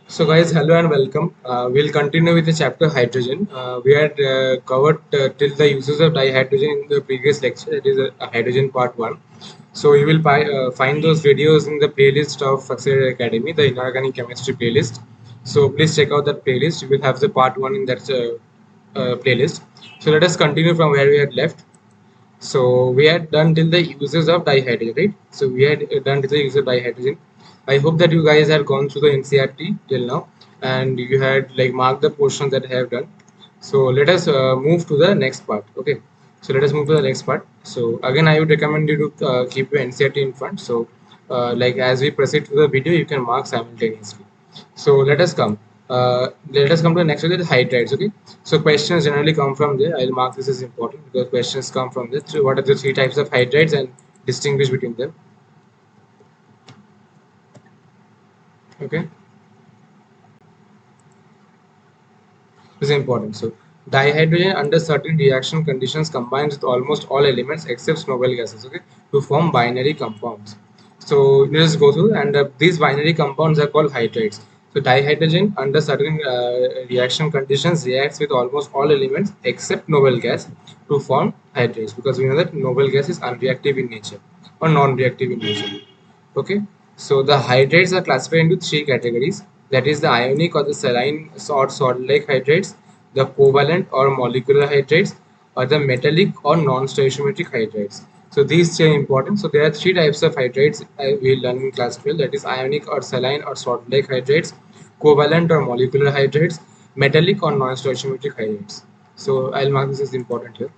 So guys, hello and welcome. We'll continue with the chapter hydrogen. We had covered till the uses of dihydrogen in the previous lecture. That is hydrogen part 1. So you will find those videos in the playlist of Accelerator Academy, the inorganic chemistry playlist. So please check out that playlist. You will have the part 1 in that playlist. So let us continue from where we had left. So we had done till the uses of dihydrogen, right? So we had done till the use of dihydrogen. I hope that you guys had gone through the NCRT till now, and you had like marked the portion that I have done. So let us move to the next part. Okay. So let us move to the next part. So again, I would recommend you to keep your NCRT in front. So like as we proceed to the video, you can mark simultaneously. So let us come to the next one, the hydrides. Okay, so questions generally come from there. I'll mark this as important because questions come from this. So what are the three types of hydrides and distinguish between them? Okay, this is important. So dihydrogen under certain reaction conditions combines with almost all elements except noble gases, okay, to form binary compounds. So let's go through, and these binary compounds are called hydrides. So dihydrogen under certain reaction conditions reacts with almost all elements except noble gas to form hydrides, because we know that noble gas is unreactive in nature or non-reactive in nature. Okay, so the hydrides are classified into three categories, that is the ionic or the saline or salt-like hydrides, the covalent or molecular hydrides, or the metallic or non-stoichiometric hydrides. So these three are important. So there are three types of hydrides we learn in class 12, that is ionic or saline or salt-like hydrides, covalent or molecular hydrides, metallic or non-stoichiometric hydrides. So I'll mark this as important here.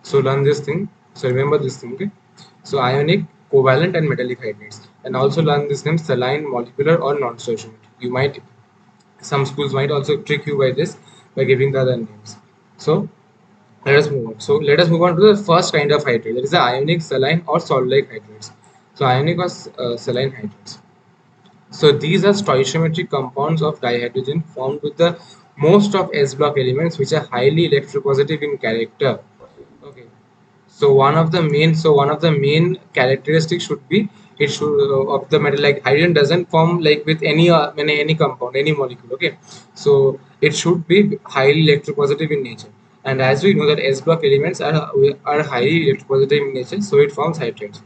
So learn this thing. So remember this thing, okay? So ionic, covalent, and metallic hydrides, and also learn this name saline, molecular, or non-stoichiometric. You might, some schools might also trick you by this by giving the other names. So let us move on. So let us move on to the first kind of hydrate, that is the ionic, saline, or salt-like hydrates. So ionic or saline hydrates. So these are stoichiometric compounds of dihydrogen formed with the most of S block elements which are highly electropositive in character. Okay. So one of the main characteristics should be it should of the metal, like hydrogen doesn't form like with any compound, any molecule. Okay, so it should be highly electropositive in nature, and as we know that S block elements are highly electropositive in nature, so it forms hydrates.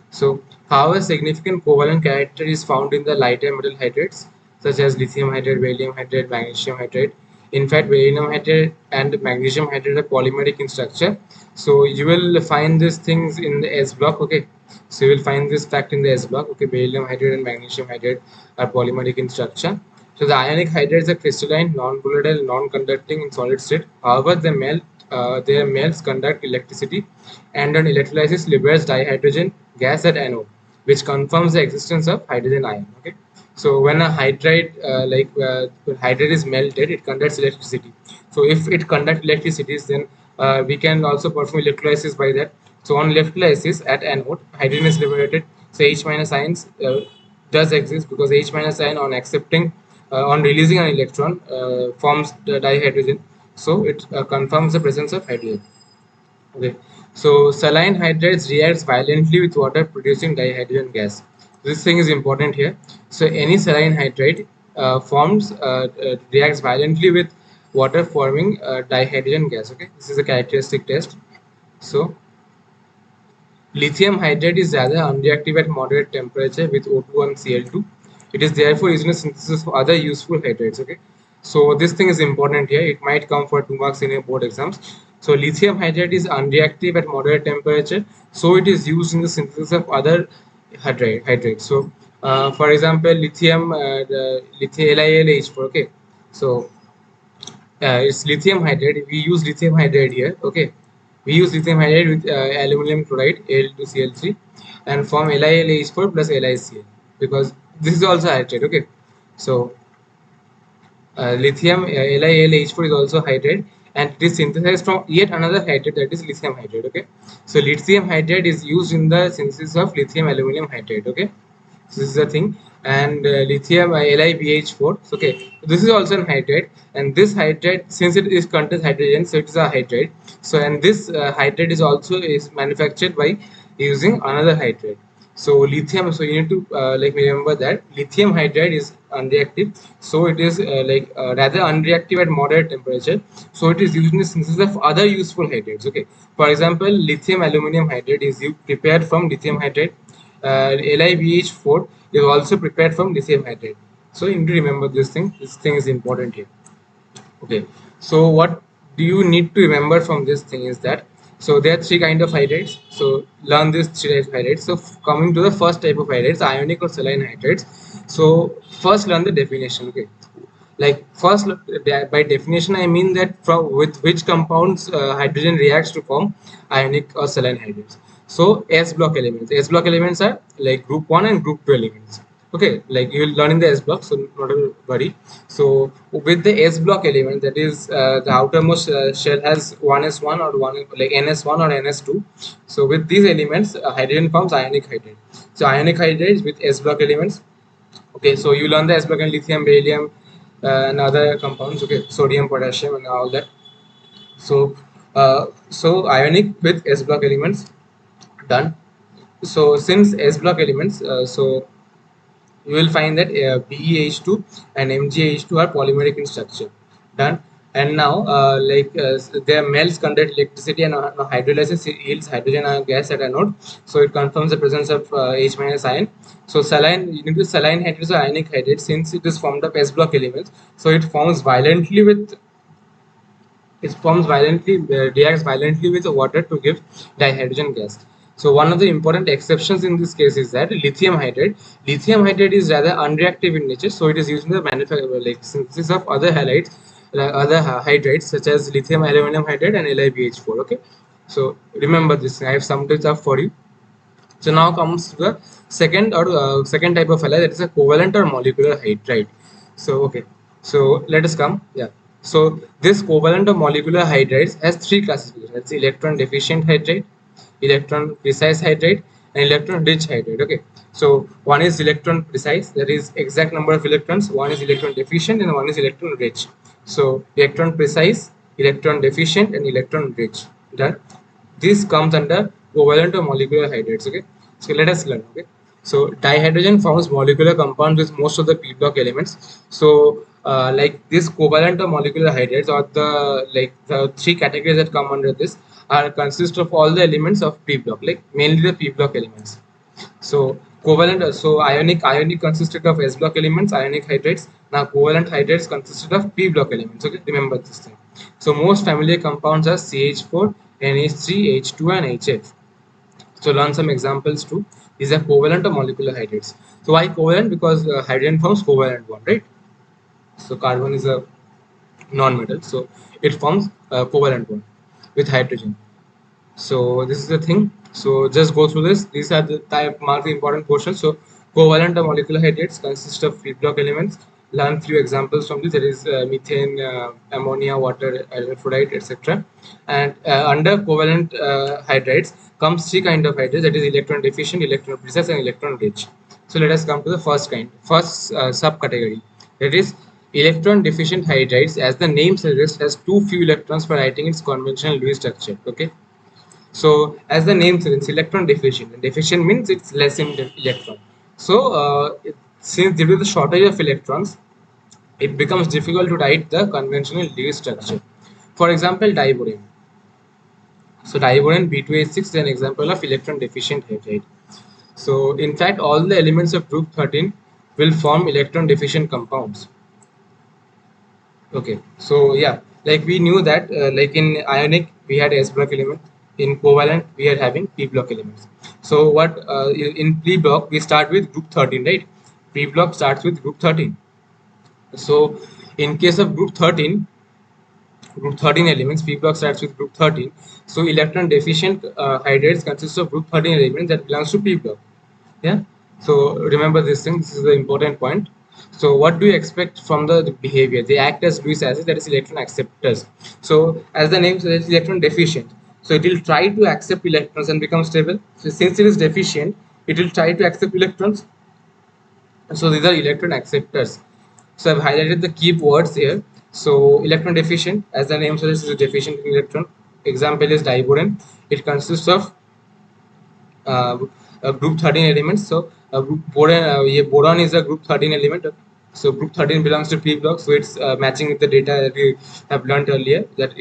So, how a significant covalent character is found in the lighter metal hydrates such as lithium hydrate, beryllium hydrate, magnesium hydrate. In fact, beryllium hydrate and magnesium hydrate are polymeric in structure. So you will find these things in the S block. Okay, so you will find this fact in the S block. Okay, beryllium hydrate and magnesium hydrate are polymeric in structure. So the ionic hydrates are crystalline, non-volatile, non-conducting in solid state. However, their melts conduct electricity, and on electrolysis liberates dihydrogen gas at anode, which confirms the existence of hydrogen ion. Okay, so when a hydride is melted, it conducts electricity. So if it conducts electricity, then we can also perform electrolysis by that. So on electrolysis at anode, hydrogen is liberated. So H minus ions does exist because H minus ion on releasing an electron forms the dihydrogen. So it confirms the presence of hydrogen. Okay. So saline hydrides reacts violently with water producing dihydrogen gas. This thing is important here. So any saline hydride reacts violently with water forming dihydrogen gas. Okay, this is a characteristic test. So lithium hydride is rather unreactive at moderate temperature with O2 and Cl2. It is therefore used in the synthesis of other useful hydrides. Okay, so this thing is important here. It might come for 2 marks in your board exams. So lithium hydride is unreactive at moderate temperature, so it is used in the synthesis of other hydrates. So, for example, lithium LiLH4. Okay, so it's lithium hydride. We use lithium hydride here. Okay, we use lithium hydride with aluminum chloride Al2Cl3 and form LiLH4 plus LiCl, because this is also hydride. Okay, so lithium LiLH4 is also hydride, and it is synthesized from yet another hydride, that is lithium hydride. Okay, so lithium hydride is used in the synthesis of lithium aluminum hydride. Okay, so this is the thing. And lithium LiBH4. Okay, this is also an hydride, and this hydride, since it is contains hydrogen, so it is a hydride. So and this hydride is manufactured by using another hydride. So lithium, so you need to like remember that lithium hydride is unreactive. So it is rather unreactive at moderate temperature. So it is used in the synthesis of other useful hydrates. Okay. For example, lithium aluminum hydride is prepared from lithium hydride. LiBH4 is also prepared from lithium hydride. So you need to remember this thing. This thing is important here. Okay, so what do you need to remember from this thing is that, so there are three kind of hydrates. So learn these three types of hydrates. So coming to the first type of hydrates, ionic or saline hydrates. So first learn the definition. Okay, like first by definition I mean that from with which compounds hydrogen reacts to form ionic or saline hydrates. So s block elements are like group 1 and group 2 elements. Okay, like you will learn in the s block, so not to worry. So with the s block element, that is the outermost shell has 1s1 or one like ns1 or ns2. So with these elements hydrogen forms ionic hydrate. So ionic hydrates with s block elements. Okay, so you learn the s block and lithium, beryllium, and other compounds. Okay, sodium, potassium, and all that. So, so ionic with s block elements, done. So since s block elements, so you will find that BeH2 and MgH2 are polymeric in structure. Done. And now, their melts conduct electricity, and hydrolysis yields hydrogen ion gas at anode. So it confirms the presence of H minus ion. So saline, you need to saline hydrates or ionic hydrates, since it is formed of S block elements. So it forms violently with reacts violently with water to give dihydrogen gas. So one of the important exceptions in this case is that lithium hydride. Lithium hydride is rather unreactive in nature, so it is used in the manufacture like synthesis of other halides, other hydrides such as lithium aluminum hydride and LiBH4. Okay, so remember this. I have summed it up for you. So now comes to the second type of halide, that is a covalent or molecular hydride. So okay, so let us come. Yeah. So this covalent or molecular hydrides has three classifications. That's electron deficient hydride, electron precise hydride, and electron rich hydride. Okay. So one is electron precise, that is exact number of electrons. One is electron deficient, and one is electron rich. So electron precise, electron deficient, and electron rich. Done. This comes under covalent or molecular hydrides. Okay, so let us learn. Okay, so dihydrogen forms molecular compounds with most of the p block elements. So like this covalent or molecular hydrides, or the three categories that come under this, are consist of all the elements of p block, like mainly the p block elements. So covalent, so ionic consisted of s block elements, ionic hydrates. Now covalent hydrates consisted of p block elements. Okay, remember this thing. So most familiar compounds are CH4, NH3, H2, and HF. So learn some examples too. These are covalent or molecular hydrates. So why covalent? Because hydrogen forms covalent bond, right? So carbon is a non-metal, so it forms a covalent bond with hydrogen. So this is the thing. So just go through this. These are the type mark the important portions. So covalent or molecular hydrates consist of p block elements. Learn few examples from this. There is methane, ammonia, water, hermaphrodite, etc. And under covalent hydrates comes three kind of hydrates. That is electron deficient, electron precise, and electron rich. So let us come to the first kind, first subcategory. That is electron deficient hydrides. As the name suggests, has too few electrons for writing its conventional Lewis structure. Okay. So as the name says, it's electron deficient. And deficient means it's less in electron. So since due to the shortage of electrons, it becomes difficult to write the conventional Lewis structure. For example, diborane. So diborane B2H6 is an example of electron deficient hydride. So in fact, all the elements of group 13 will form electron deficient compounds. Okay, so yeah, like we knew that like in ionic we had s block element, in covalent we are having p block elements. So what in p block we start with group 13, right? P block starts with group 13. So in case of group 13 elements, p block starts with group 13. So electron deficient hydrates consist of group 13 elements that belongs to p block. Yeah, so remember this thing. This is the important point. So what do you expect from the behavior? They act as Lewis acids, that is electron acceptors. So as the name says, it's electron deficient, so it will try to accept electrons and become stable. So since it is deficient, it will try to accept electrons. So these are electron acceptors. So I've highlighted the key words here. So electron deficient, as the name suggests, is a deficient electron. Example is diborane. It consists of group 13 elements. So boron is a group 13 element. So group 13 belongs to p block, so it's matching with the data that we have learned earlier, that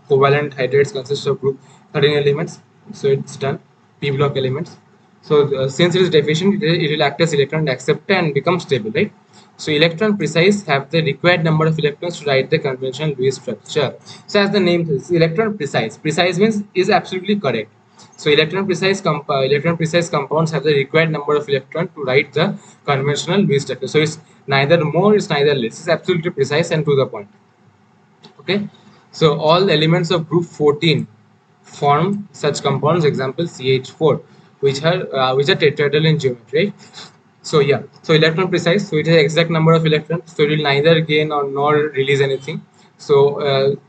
covalent hydrates consist of group 13 elements. So it's done, p block elements. So since it is deficient, it will act as electron acceptor and become stable, right? So electron precise have the required number of electrons to write the conventional Lewis structure. So as the name says, electron precise. Precise means is absolutely correct. So electron precise compounds have the required number of electrons to write the conventional Lewis structure. So it's neither more, it's neither less. It's absolutely precise and to the point. Okay. So all elements of group 14 form such compounds. Example CH4, which are tetrahedral in geometry. Right? So yeah, so electron precise, so it has exact number of electrons, so it will neither gain or nor release anything. So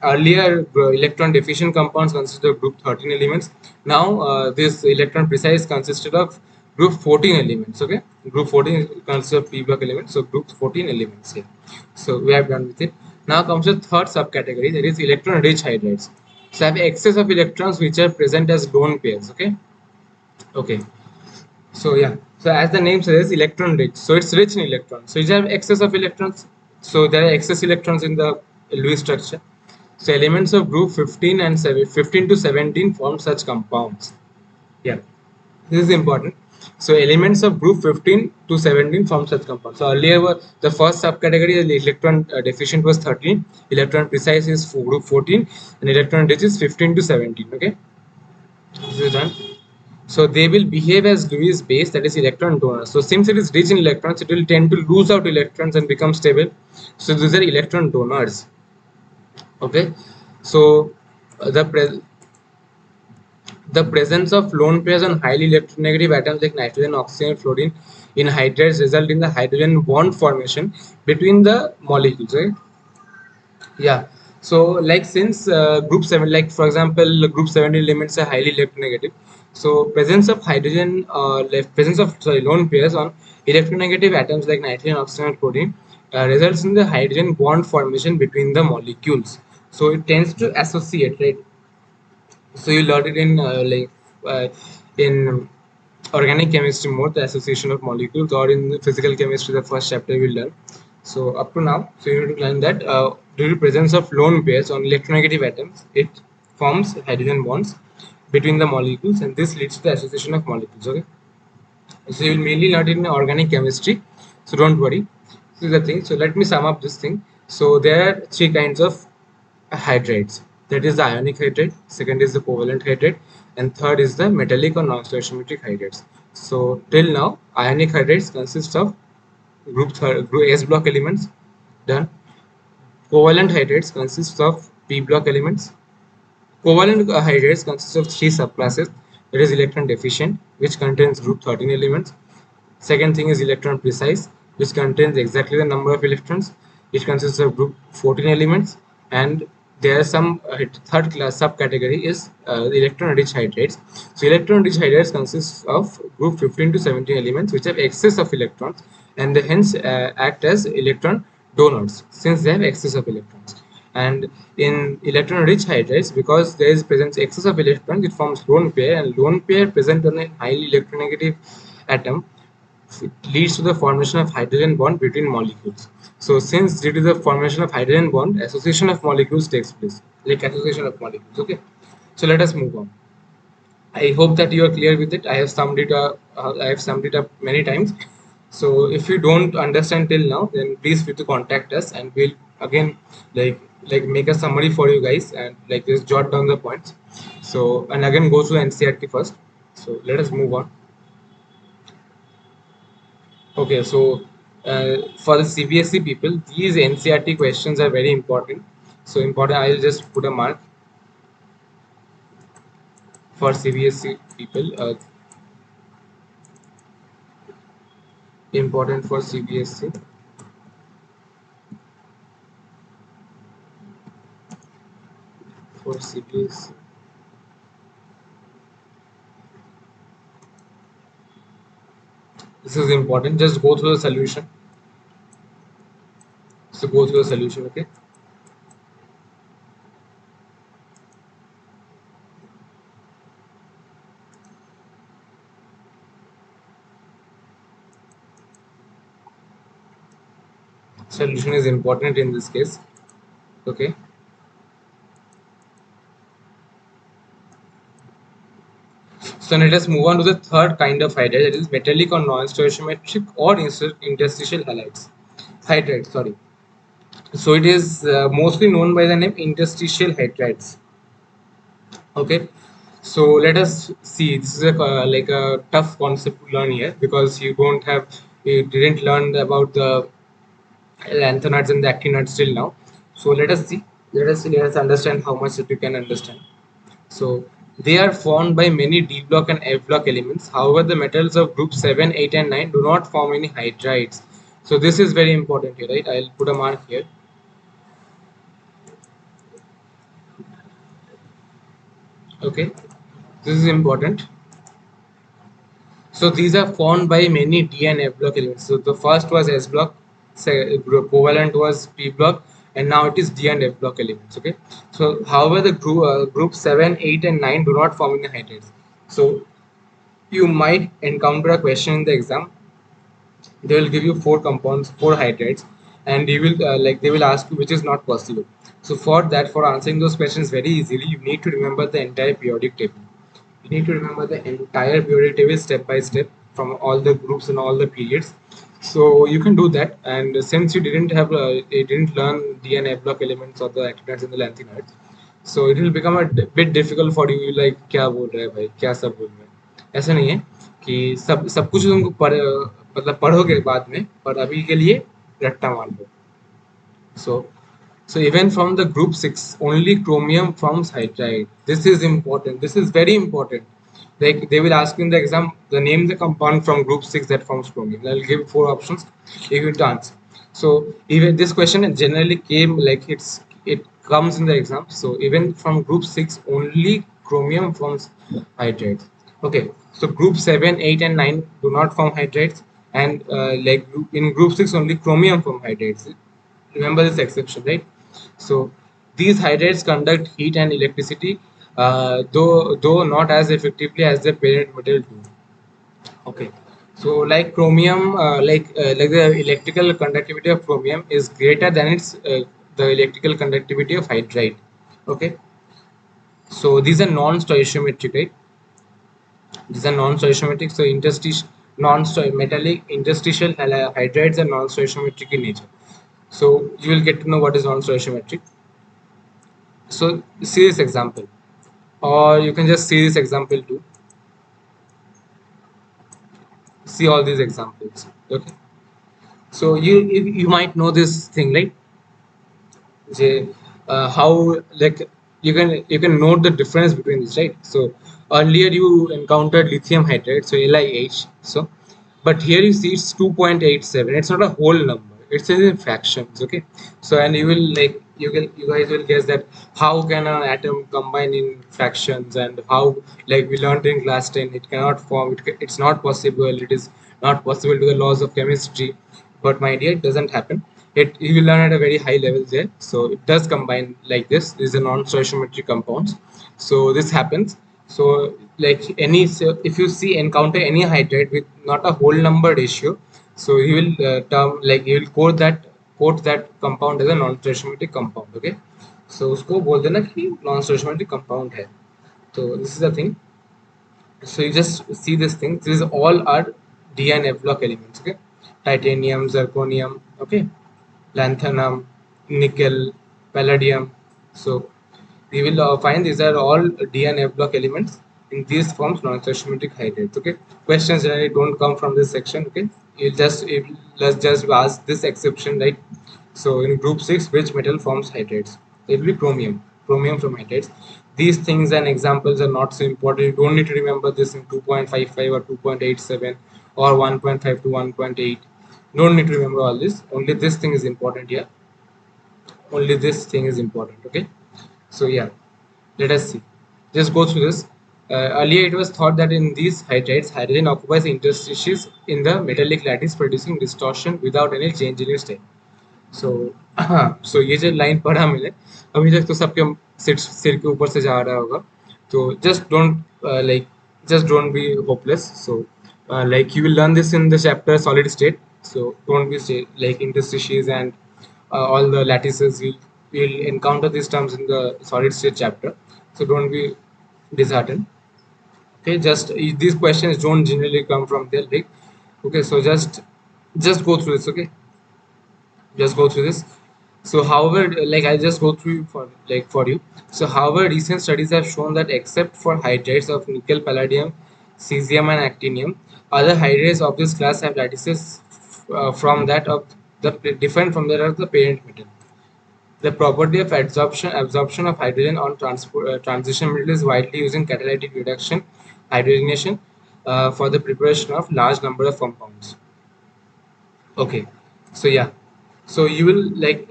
earlier electron deficient compounds consisted of group 13 elements. Now this electron precise consisted of group 14 elements. Okay, group 14 consists of p block elements, so group 14 elements here. So we have done with it. Now comes the third subcategory, that is electron rich hydrides. So I have excess of electrons which are present as lone pairs. Okay. So yeah, so as the name says, electron rich. So it's rich in electrons. So you have excess of electrons. So there are excess electrons in the Lewis structure. So elements of group 15 and 15 to 17 form such compounds. Yeah, this is important. So elements of group 15 to 17 form such compounds. So earlier the first subcategory, the electron deficient, was 13. Electron precise is for group 14, and electron rich is 15 to 17. Okay, this is done. So they will behave as Lewis base, that is electron donor. So since it is rich in electrons, it will tend to lose out electrons and become stable. So these are electron donors. Okay. So the presence of lone pairs on highly electronegative atoms like nitrogen, oxygen, and fluorine in hydrides result in the hydrogen bond formation between the molecules. Right? Yeah. So like since group 7, like for example group 17 elements are highly electronegative, so presence of hydrogen presence of lone pairs on electronegative atoms like nitrogen, oxygen, and chlorine results in the hydrogen bond formation between the molecules. So it tends to associate, right? So you learned it in organic chemistry more, the association of molecules, or in physical chemistry, the first chapter we learn. So up to now, so you need to learn that due to presence of lone pairs on electronegative atoms, it forms hydrogen bonds between the molecules, and this leads to the association of molecules. Okay, so you will mainly learn it in organic chemistry. So don't worry. This is the thing. So let me sum up this thing. So there are three kinds of hydrates. That is the ionic hydrate, second is the covalent hydrate, and third is the metallic or non-stoichiometric hydrates. So till now, ionic hydrates consist of group S block elements. Done. Covalent hydrates consist of P block elements. Covalent hydrates consist of three subclasses. That is electron deficient, which contains group 13 elements. Second thing is electron precise, which contains exactly the number of electrons. It consists of group 14 elements, and there are some third class subcategory is electron rich hydrates. So electron rich hydrates consists of group 15 to 17 elements which have excess of electrons, and they hence act as electron donors since they have excess of electrons. And in electron rich hydrates, because there is presence excess of electrons, it forms lone pair, and lone pair present on a highly electronegative atom leads to the formation of hydrogen bond between molecules. So since due to the formation of hydrogen bond, association of molecules takes place, like association of molecules. Okay, so let us move on. I hope that you are clear with it. I have summed it up many times. So if you don't understand till now, then please feel to contact us, and we'll again like make a summary for you guys, and like just jot down the points. So and again go through NCERT first. So let us move on. Okay, so for the CBSE people, these NCERT questions are very important. So important, I'll just put a mark for CBSE people. Important for CBSE. For CBSE. This is important. Just go through the solution. So go through the solution. Okay. solution is important in this case. Okay. So let us move on to the third kind of hydride, that is metallic or non-stoichiometric or interstitial halides. Hydride, sorry. So it is mostly known by the name interstitial hydrides. Okay. So let us see. This is like a tough concept to learn here because you didn't learn about the lanthanides and the actinides till now. So let us see. Let us understand how much that you can understand. So they are formed by many D block and F block elements. However, the metals of group 7, 8 and 9 do not form any hydrides. So this is very important here, right? I'll put a mark here. Okay, this is important. So these are formed by many D and F block elements. So the first was S block, covalent was P block, and now it is D and F block elements. Okay. So however, the group 7, 8 and 9 do not form any hydrides. So you might encounter a question in the exam. They will give you four compounds, four hydrides, and you will they will ask you which is not possible. So for that, for answering those questions very easily, you need to remember the entire periodic table. You need to remember the entire periodic table step by step from all the groups and all the periods. So you can do that. And since you didn't learn D and F block elements or the actinides and the lanthanides, so it will become a bit difficult for you. Like क्या बोल रहा है भाई, क्या सब बोल रहा है? ऐसा नहीं है कि सब सब कुछ तुमको मतलब पढ़ोगे बाद में, पर अभी के लिए रट्टा मार लो. So, so even from the group 6, only chromium forms hydride. This is important. This is very important. Like they will ask you in the exam, the name the compound from group 6 that forms chromium. I'll give four options. You need to answer. So even this question generally came like it comes in the exam. So even from group 6, only chromium forms hydrides. Okay. So group 7, 8, and 9 do not form hydrides, and in group 6 only chromium form hydrides. Remember this exception, right? So these hydrides conduct heat and electricity, though not as effectively as the parent metal do. Okay. So like chromium, like the electrical conductivity of chromium is greater than its the electrical conductivity of hydride. Okay. So these are non-stoichiometric, right? These are non-stoichiometric. So metallic interstitial hydrides are non-stoichiometric in nature. So you will get to know what is non-stoichiometric. So see this example, or you can just see this example too. See all these examples. Okay. So you might know this thing, right? How like you can note the difference between this, right? So earlier you encountered lithium hydride, so LiH. So but here you see it's 2.87. It's not a whole number, it's in fractions. Okay. So and you guys will guess that how can an atom combine in fractions, and how, like we learned in class 10, it cannot form, it's not possible, it is not possible to the laws of chemistry. But my dear, it doesn't happen. It you will learn at a very high level there. So it does combine like this. These are non-stoichiometric compounds. So this happens. So so if you see encounter any hydride with not a whole number ratio, so you will you will quote that compound as a non-stoichiometric compound. Okay. So उसको बोल देना कि non-stoichiometric compound है. So this is the thing. So you just see this thing. These all are D and F block elements. Okay, titanium, zirconium. Okay, lanthanum, nickel, palladium. So we will find these are all D and F block elements. In these forms non-stoichiometric hydrides. Okay, questions generally don't come from this section. Okay, let's just ask this exception, right? So in group 6, which metal forms hydrides? It will be chromium. Chromium from hydrides. These things and examples are not so important. You don't need to remember this in 2.55 or 2.87 or 1.5 to 1.8. Don't need to remember all this. Only this thing is important here. Only this thing is important. Okay. So yeah, let us see. Just go through this. Earlier, it was thought that in these hydrides, hydrogen occupies interstices in the metallic lattice, producing distortion without any change in its state. सो सो ये जो line पढ़ा मैंने अभी तक, तो सबके सिर के ऊपर से जा रहा होगा. तो just don't be hopeless. So like you will learn this in the chapter solid state. So don't be like interstices and all the lattices. You'll encounter these terms in the solid state chapter, so don't be disheartened. Okay, just these questions don't generally come from there, like, okay, so just go through this. Okay, just go through this. So however, like, I'll just go through for you. So however, recent studies have shown that except for hydrides of nickel, palladium, cesium and actinium, other hydrides of this class have lattices from that of the different from that of the parent metal. The property of absorption of hydrogen on transition metal is widely used in catalytic reduction hydrogenation for the preparation of large number of compounds. Okay, so yeah, so you will like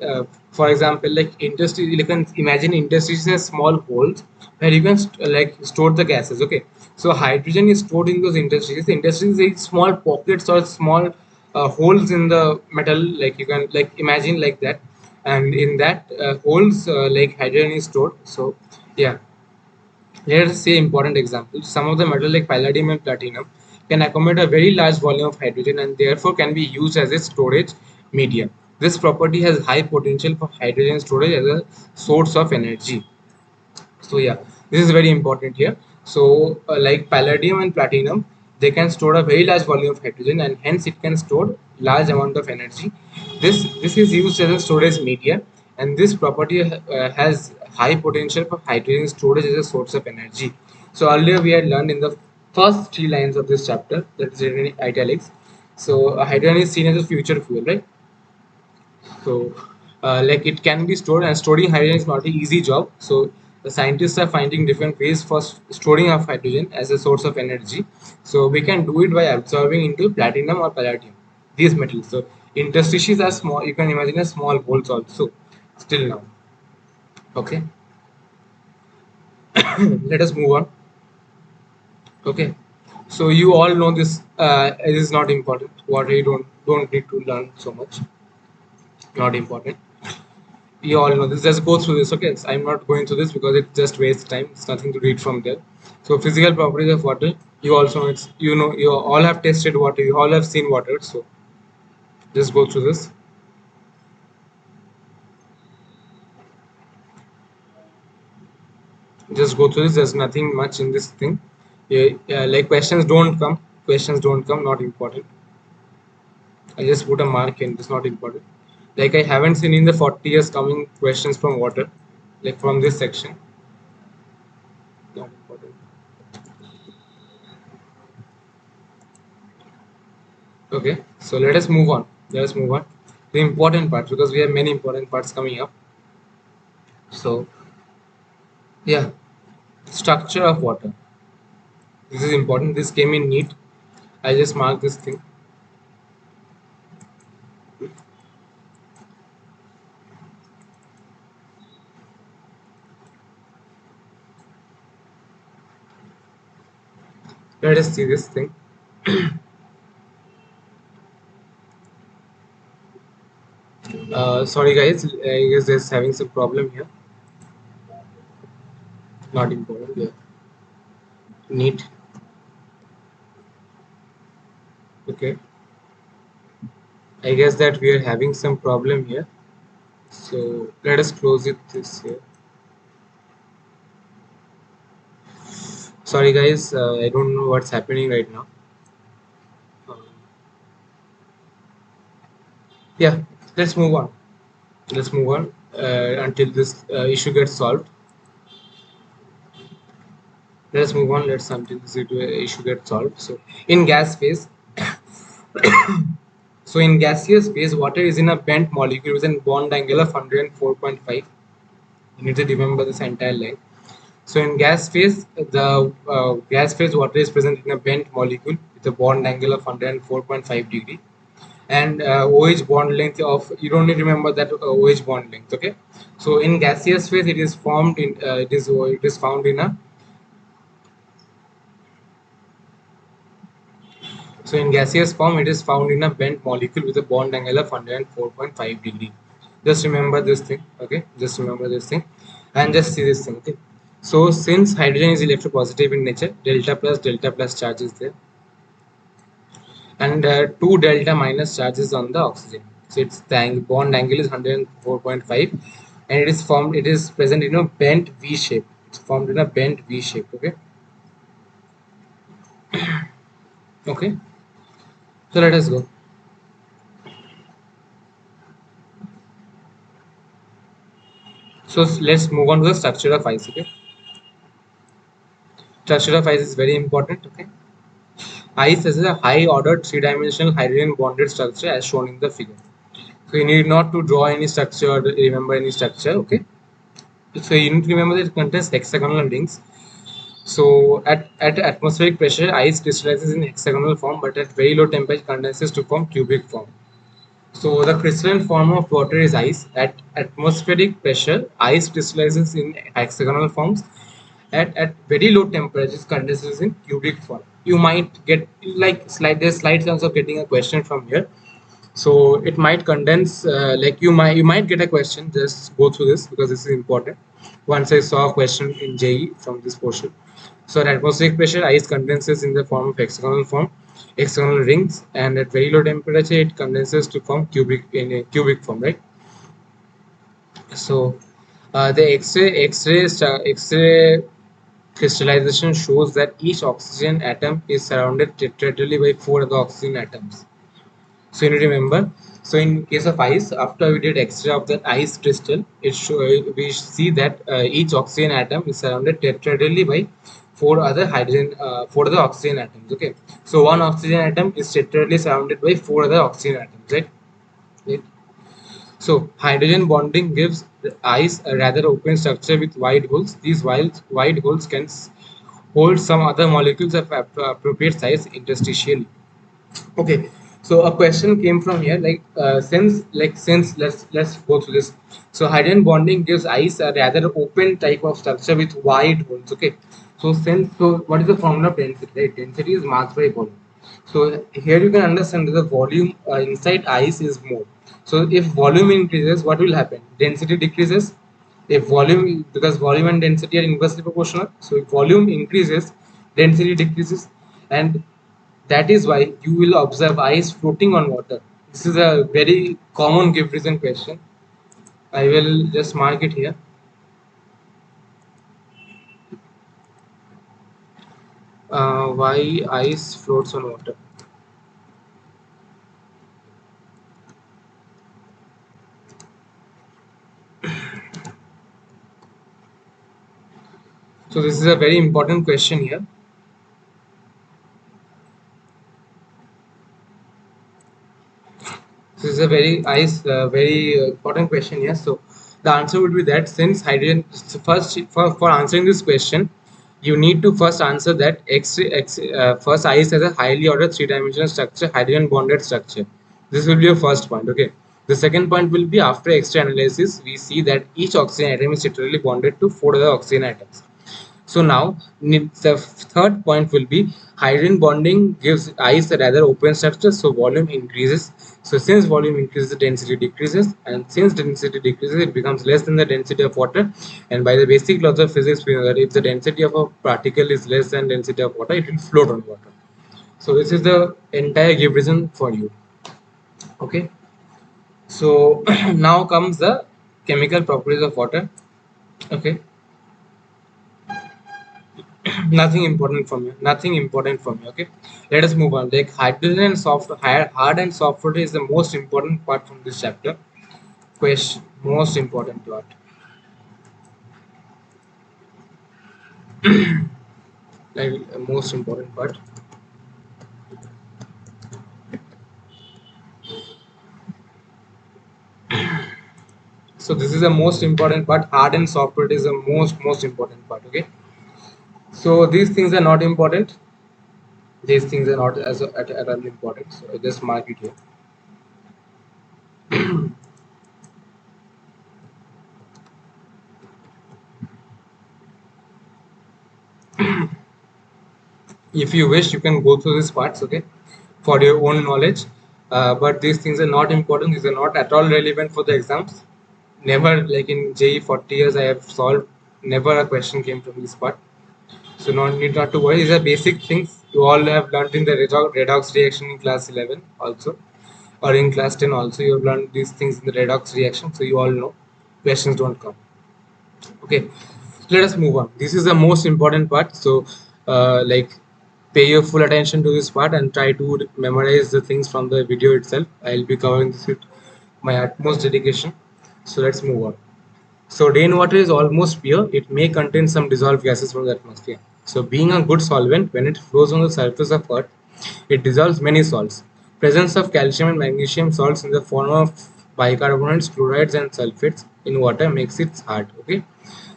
for example, like industry, you can imagine industries as small holes where you can like store the gases. Okay, so hydrogen is stored in those industries. Industries is small pockets or small holes in the metal, like you can like imagine like that, and in that holes like hydrogen is stored. So yeah, let us say important examples. Some of the metals like palladium and platinum can accommodate a very large volume of hydrogen and therefore can be used as a storage medium. This property has high potential for hydrogen storage as a source of energy. So yeah, this is very important here. So like palladium and platinum, they can store a very large volume of hydrogen and hence it can store large amount of energy. This is used as a storage media, and this property has high potential for hydrogen storage as a source of energy. So earlier we had learned in the first three lines of this chapter, that is written in italics. So hydrogen is seen as a future fuel, right? So, like, it can be stored, and storing hydrogen is not an easy job. So, the scientists are finding different ways for storing of hydrogen as a source of energy. So, we can do it by absorbing into platinum or palladium, these metals. So, interstices are small. You can imagine a small holes also. Still now, okay. Let us move on. Okay. So you all know this. It is not important. What you don't need to learn so much. Not important. You all know this. Just go through this. Okay, so I'm not going through this because it just wastes time. It's nothing to read from there. So physical properties of water, you also know, it's, you know, you all have tasted water, you all have seen water, so just go through this. Just go through this. There's nothing much in this thing. Yeah, yeah, like questions don't come, not important. I just put a mark in, it's not important. Like, I haven't seen in the 40 years coming questions from water, like from this section. Not important. Okay, so let us move on. Let us move on. The important parts, because we have many important parts coming up. So, yeah, structure of water. This is important. This came in neat. I just mark this thing. Let us see this thing. Sorry guys, I guess there's having some problem here. Not important. Yeah. Neat. Okay. I guess that we are having some problem here. So let us close it this here. Sorry guys, I don't know what's happening right now. Um, yeah, let's move on. Let's move on until this issue gets solved. Let's move on. Let's until this issue gets solved. So in gas phase, so in gaseous phase, water is in a bent molecule with a bond angle of 104.5. You need to remember this entire line. So in gas phase, the gas phase water is present in a bent molecule with a bond angle of 104.5 degree, and OH bond length of, you don't need to remember that OH bond length. Okay, so in gaseous phase, it is formed in it is found in a, so in gaseous form, it is found in a bent molecule with a bond angle of 104.5 degree. Just remember this thing. Okay, just remember this thing, and just see this thing. Okay, so since hydrogen is electropositive in nature, delta plus charge is there, and two delta minus charges on the oxygen. So its bond angle is 104.5, and it is formed. It is present in a bent V shape. It's formed in a bent V shape. Okay. Okay. So let us go. So let's move on to the structure of ice. Okay. Structure of ice is very important. Okay. Ice is a high order three-dimensional hydrogen bonded structure as shown in the figure. So you need not to draw any structure or remember any structure. Okay. So you need to remember that it contains hexagonal rings. So at atmospheric pressure, ice crystallizes in hexagonal form, but at very low temperature condenses to form cubic form. So the crystalline form of water is ice. At atmospheric pressure, ice crystallizes in hexagonal forms. At very low temperatures, condenses in cubic form. You might get like there's slight chance of getting a question from here. So it might condense like you might get a question. Just go through this because this is important. Once I saw a question in JE from this portion. So at atmospheric pressure, ice condenses in the form of hexagonal rings, and at very low temperature, it condenses to form cubic form, right? So the X-ray crystallization shows that each oxygen atom is surrounded tetrahedrally by four other oxygen atoms. So you need to remember. So in case of ice, after we did X-ray of the ice crystal, we see that each oxygen atom is surrounded tetrahedrally by four other oxygen atoms. Okay, so one oxygen atom is tetrahedrally surrounded by four other oxygen atoms, right? Right. So hydrogen bonding gives the ice a rather open structure with wide holes. These wide holes can hold some other molecules of appropriate size interstitially. Okay, so a question came from here, since let's go through this. So hydrogen bonding gives ice a rather open type of structure with wide holes. Okay, so what is the formula of density? Right, density is mass by volume. So here you can understand that the volume inside ice is more. So if volume increases, what will happen? Density decreases. If volume, because volume and density are inversely proportional, so if volume increases, density decreases, and that is why you will observe ice floating on water. This is a very common give reason question. I will just mark it here. Why ice floats on water? So this is a very important question here. This is a very important question here. So the answer would be that since hydrogen, so first for answering this question, you need to first answer that first ice has a highly ordered three-dimensional structure, hydrogen bonded structure. This will be your first point. Okay. The second point will be after X-ray analysis, we see that each oxygen atom is literally bonded to four other oxygen atoms. So now the third point will be hydrogen bonding gives ice a rather open structure, so volume increases. So since volume increases, the density decreases, and since density decreases, it becomes less than the density of water. And by the basic laws of physics, we know that if the density of a particle is less than density of water, it will float on water. So this is the entire give reason for you. Okay. So now comes the chemical properties of water. Okay. Nothing important from you. Okay, let us move on. Like hydrogen and hard and soft water is the most important part from this chapter. Question, most important part. Like most important part. So this is the most important part. Hard and soft water is the most important part. Okay, so these things are not important. These things are not at all important, so I just mark it here. If you wish, you can go through these parts, okay, for your own knowledge. But these things are not important. These are not at all relevant for the exams. Never, like in JE 40 years I have solved, never a question came from this part. So no need not to worry. These are basic things you all have learned in the redox reaction in class 11 also. or in class 10 also you have learned these things in the redox reaction, so you all know questions don't come. Okay, let us move on. This is the most important part, so like pay your full attention to this part and try to memorize the things from the video itself. I'll be covering this with my utmost dedication. So let's move on. So rainwater is almost pure. It may contain some dissolved gases from the atmosphere. So being a good solvent, when it flows on the surface of Earth, it dissolves many salts. Presence of calcium and magnesium salts in the form of bicarbonates, chlorides, and sulfates in water makes it hard. Okay,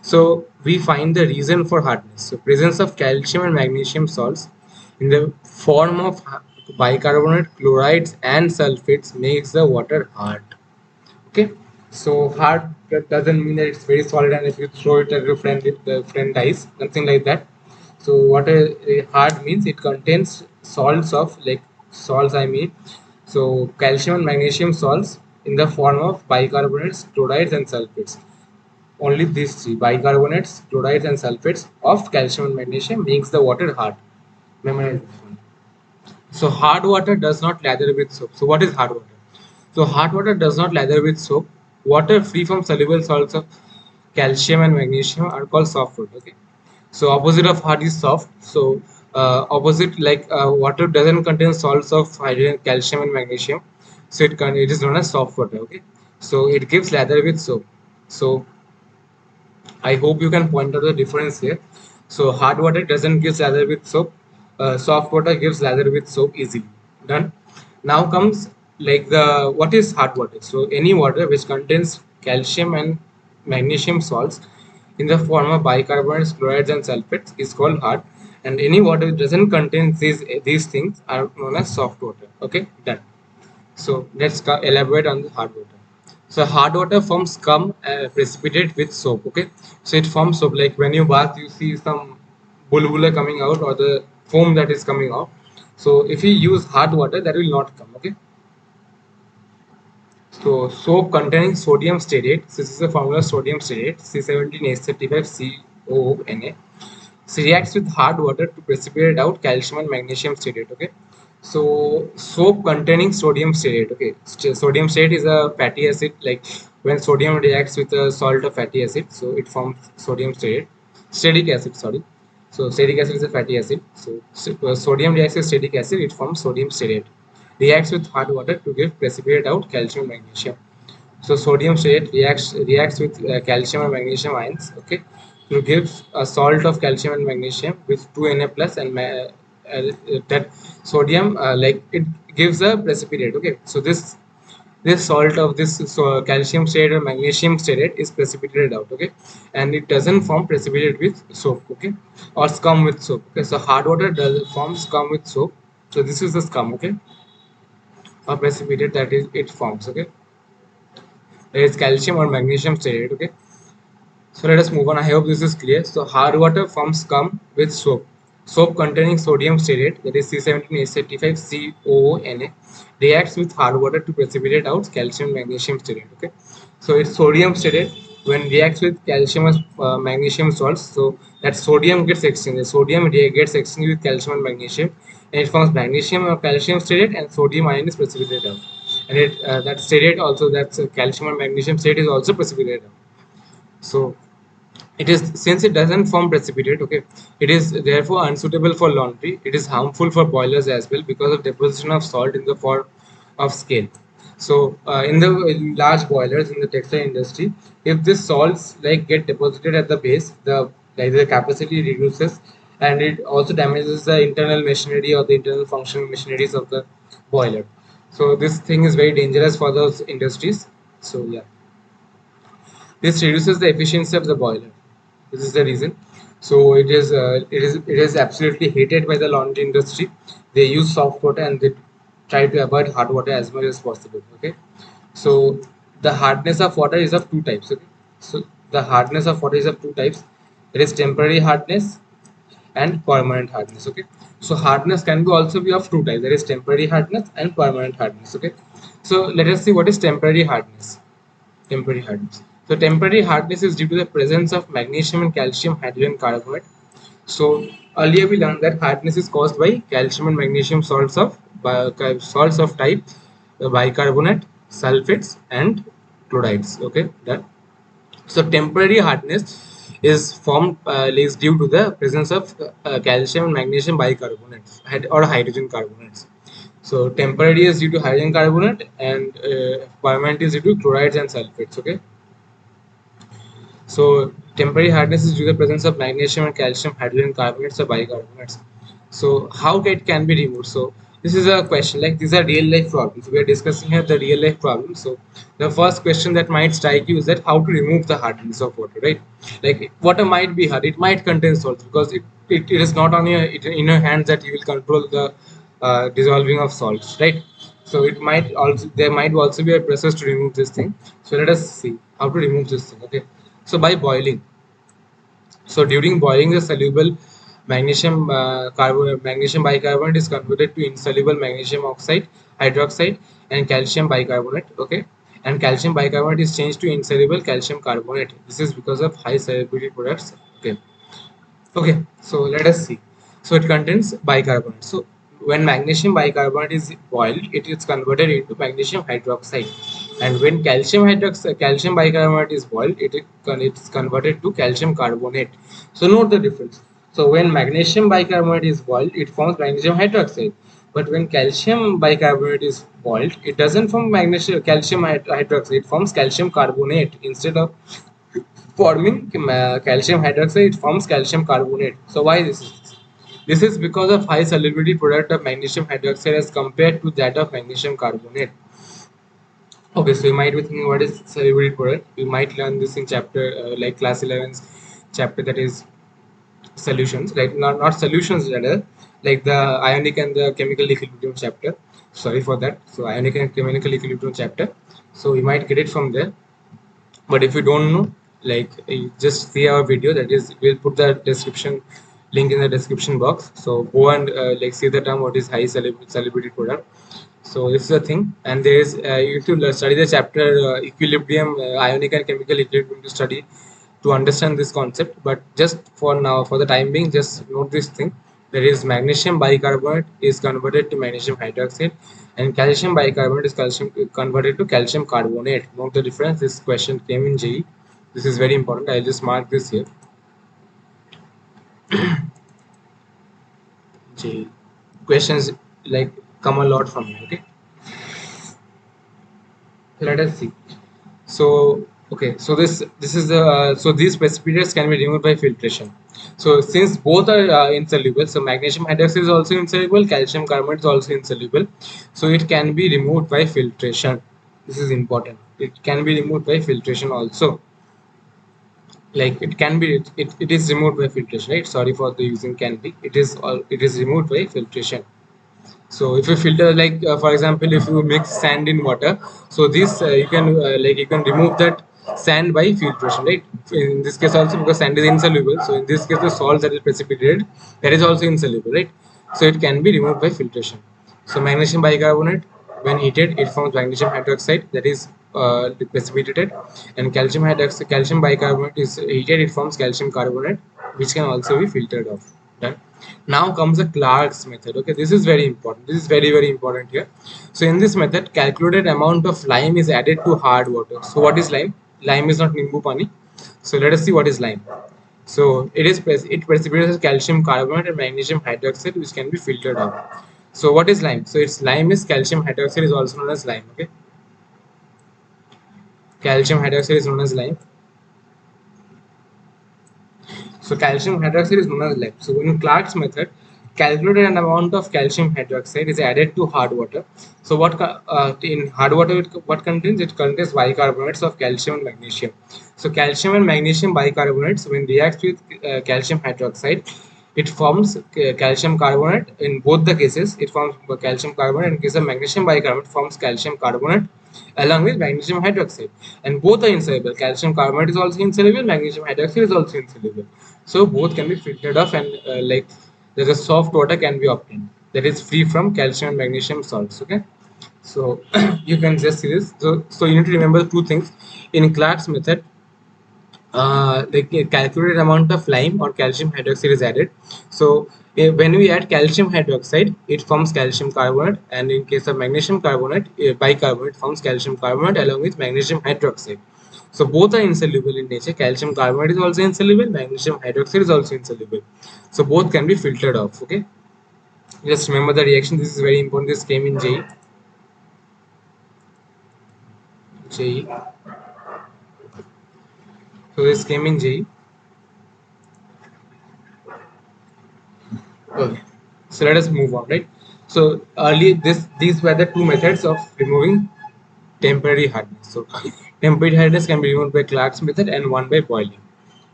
so we find the reason for hardness. So presence of calcium and magnesium salts in the form of bicarbonate, chlorides, and sulfates makes the water hard. Okay, so hard doesn't mean that it's very solid, and if you throw it at your friend, the friend dies, nothing like that. So what a hard means, it contains salts of, like salts I mean, so calcium and magnesium salts in the form of bicarbonates, chlorides, and sulfates. Only these three, bicarbonates, chlorides, and sulfates of calcium and magnesium, makes the water hard. Memorize this one. So hard water does not lather with soap. So what is hard water? So hard water does not lather with soap. Water free from soluble salts of calcium and magnesium are called soft water. Okay. So opposite of hard is soft. So opposite, like water doesn't contain salts of hydrogen, calcium, and magnesium. So it is known as soft water. Okay. So it gives lather with soap. So I hope you can point out the difference here. So hard water doesn't give lather with soap. Soft water gives lather with soap easily. Done. Now comes like the what is hard water. So any water which contains calcium and magnesium salts in the form of bicarbonates, chlorides, and sulfates is called hard. And any water which doesn't contain these things are known as soft water. Okay, done. So let's elaborate on the hard water. So hard water forms scum precipitate with soap. Okay, so it forms soap. Like when you bath, you see some bulbula coming out or the foam that is coming out. So if you use hard water, that will not come. Okay. So soap containing sodium stearate. So this is the formula sodium stearate C17H35COONA. So reacts with hard water to precipitate out calcium and magnesium stearate. Okay, so soap containing sodium stearate. Okay, sodium stearate is a fatty acid. Like when sodium reacts with a salt of fatty acid, so it forms sodium stearate. Stearic acid, sorry. So stearic acid is a fatty acid. So sodium reacts with stearic acid, it forms sodium stearate. Reacts with hot water to give precipitate out calcium and magnesium. So sodium stearate reacts with calcium and magnesium ions. Okay, to give a salt of calcium and magnesium with 2Na plus, and that sodium like it gives a precipitate. Okay, so this salt of this, so calcium stearate or magnesium stearate is precipitated out. Okay, and it doesn't form precipitate with soap. Okay, or scum with soap. Okay, so hard water does form scum with soap. So this is the scum. Okay, or precipitate that is it forms. Okay, there is calcium or magnesium stearate. Okay, so let us move on. I hope this is clear. So hard water forms scum with soap. Soap containing sodium stearate, that is C17H35COONA, reacts with hard water to precipitate out calcium magnesium stearate. Okay, so it's sodium stearate when reacts with calcium magnesium salts. So that sodium gets exchanged. The sodium gets exchanged with calcium and magnesium, and it forms magnesium or calcium stearate, and sodium ion is precipitated out. And that stearate also, that's calcium and magnesium stearate is also precipitated out. So it is, since it doesn't form precipitate, okay, it is therefore unsuitable for laundry. It is harmful for boilers as well because of deposition of salt in the form of scale. So in large boilers in the textile industry, if this salts like get deposited at the base, the capacity reduces, and it also damages the internal machinery or the internal functional machineries of the boiler. So this thing is very dangerous for those industries. So yeah, this reduces the efficiency of the boiler. This is the reason. So it is absolutely hated by the laundry industry. They use soft water and they try to avoid hard water as much as possible. Okay. So the hardness of water is of two types. Okay. So the hardness of water is of two types. There is temporary hardness and permanent hardness. Okay. So hardness can be also be of two types. There is temporary hardness and permanent hardness. Okay. So let us see what is temporary hardness. Temporary hardness. So temporary hardness is due to the presence of magnesium and calcium hydrogen carbonate. So earlier we learned that hardness is caused by calcium and magnesium salts of type bicarbonate, sulfates, and chlorides. Okay, done. So temporary hardness is formed is due to the presence of calcium and magnesium bicarbonates or hydrogen carbonates. So temporary is due to hydrogen carbonate, and permanent is due to chlorides and sulfates. Okay. So temporary hardness is due to the presence of magnesium and calcium, hydrogen carbonates or bicarbonates. So how it can be removed? So this is a question, like these are real life problems. We are discussing here the real life problems. So the first question that might strike you is that how to remove the hardness of water, right? Like water might be hard, it might contain salts because it is not on in your hands that you will control the dissolving of salts, right? So it might also, there might also be a process to remove this thing. So let us see how to remove this thing. Okay, so by boiling. So during boiling, the soluble magnesium bicarbonate is converted to insoluble magnesium oxide, hydroxide, and calcium bicarbonate. Okay, and calcium bicarbonate is changed to insoluble calcium carbonate. This is because of high solubility products. Okay, okay, so let us see. So it contains bicarbonate. So when magnesium bicarbonate is boiled, it is converted into magnesium hydroxide. And when calcium bicarbonate is boiled, it's converted to calcium carbonate. So note the difference. So when magnesium bicarbonate is boiled, it forms magnesium hydroxide. But when calcium bicarbonate is boiled, it doesn't form calcium hydroxide. It forms calcium carbonate instead of forming calcium hydroxide. It forms calcium carbonate. So why this is this? This is because of high solubility product of magnesium hydroxide as compared to that of magnesium carbonate. Okay, so you might be thinking what is solubility product. You might learn this in chapter like class 11's chapter, that is solutions, like not solutions rather, like the ionic and the chemical equilibrium chapter. Sorry for that. So ionic and chemical equilibrium chapter. So you might get it from there. But if you don't know, like you just see our video, that is we'll put the description link in the description box. So go and like see the term what is high solubility product. So this is the thing, and there is you have to study the chapter equilibrium, ionic and chemical equilibrium to study to understand this concept. But just for now, for the time being, just note this thing. There is magnesium bicarbonate is converted to magnesium hydroxide, and calcium bicarbonate is calcium converted to calcium carbonate. Note the difference. This question came in JEE. This is very important. I'll just mark this here. JEE questions like come a lot from here. Okay, let us see. So okay, so this is the so these precipitates can be removed by filtration. So since both are insoluble, so magnesium hydroxide is also insoluble, calcium carbonate is also insoluble, so it can be removed by filtration. This is important. It can be removed by filtration also. Like it can be, it is removed by filtration, right? Sorry for the using can be. It is removed by filtration. So if you filter, like for example, if you mix sand in water, so this you can like you can remove that sand by filtration, right? In this case also, because sand is insoluble, so in this case the salt that is precipitated, that is also insoluble, right? So it can be removed by filtration. So magnesium bicarbonate, when heated, it forms magnesium hydroxide, that is precipitated, and calcium bicarbonate is heated, it forms calcium carbonate, which can also be filtered off. Done. Now comes the Clark's method. Okay, this is very important. This is very important here. So in this method, calculated amount of lime is added to hard water. So what is lime? Lime is not nimbu pani. So let us see what is lime. So it precipitates calcium carbonate and magnesium hydroxide, which can be filtered out. So what is lime? So its lime is calcium hydroxide, is also known as lime. Okay, calcium hydroxide is known as lime. So calcium hydroxide is known as lime. So in Clark's method, calculated an amount of calcium hydroxide is added to hard water. So what in hard water what contains? It contains bicarbonates of calcium and magnesium. So calcium and magnesium bicarbonates, when reacts with calcium hydroxide, it forms calcium carbonate. In both the cases, it forms calcium carbonate. In case of magnesium bicarbonate, forms calcium carbonate along with magnesium hydroxide, and both are insoluble. Calcium carbonate is also insoluble, magnesium hydroxide is also insoluble. So both can be filtered off, and like there's a soft water can be obtained that is free from calcium and magnesium salts. Okay, so you can just see this. So you need to remember two things in Clark's method. The calculated amount of lime or calcium hydroxide is added. So When we add calcium hydroxide, it forms calcium carbonate, and in case of magnesium carbonate, bicarbonate forms calcium carbonate along with magnesium hydroxide. So both are insoluble in nature. Calcium carbonate is also insoluble, magnesium hydroxide is also insoluble. So both can be filtered off. Okay, just remember the reaction. This is very important. This came in JEE. JEE. So this came in JEE. Okay. So let us move on, right? So earlier, these were the two methods of removing temporary hardness. So temporary hardness can be removed by Clark's method and one by boiling.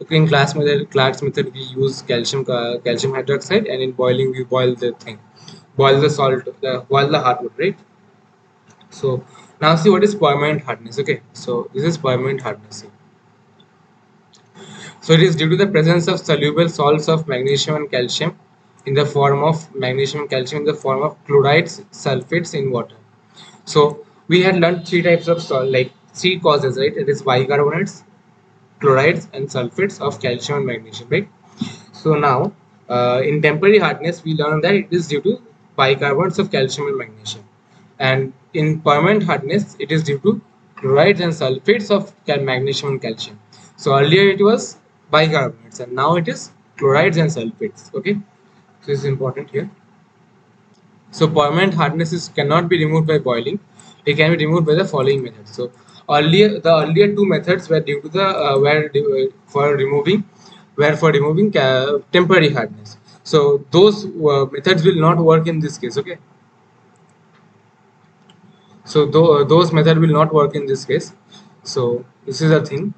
Okay, in Clark's method, we use calcium hydroxide, and in boiling, we boil the thing, boil the salt, boil the hardwood, right? So now see what is permanent hardness. Okay, so this is permanent hardness. So it is due to the presence of soluble salts of magnesium and calcium in the form of magnesium and calcium in the form of chlorides, sulfates in water. So we had learned three types of salt, like three causes, right? It is bicarbonates, chlorides, and sulfates of calcium and magnesium, right? So now, in temporary hardness, we learned that it is due to bicarbonates of calcium and magnesium, and in permanent hardness, it is due to chlorides and sulfates of magnesium and calcium. So earlier it was bicarbonates, and now it is chlorides and sulfates. Okay, so this is important here. So permanent hardnesses cannot be removed by boiling. It can be removed by the following methods. So the earlier two methods were due to the for removing temporary hardness. So those methods will not work in this case. Okay. So those method will not work in this case. So this is the thing.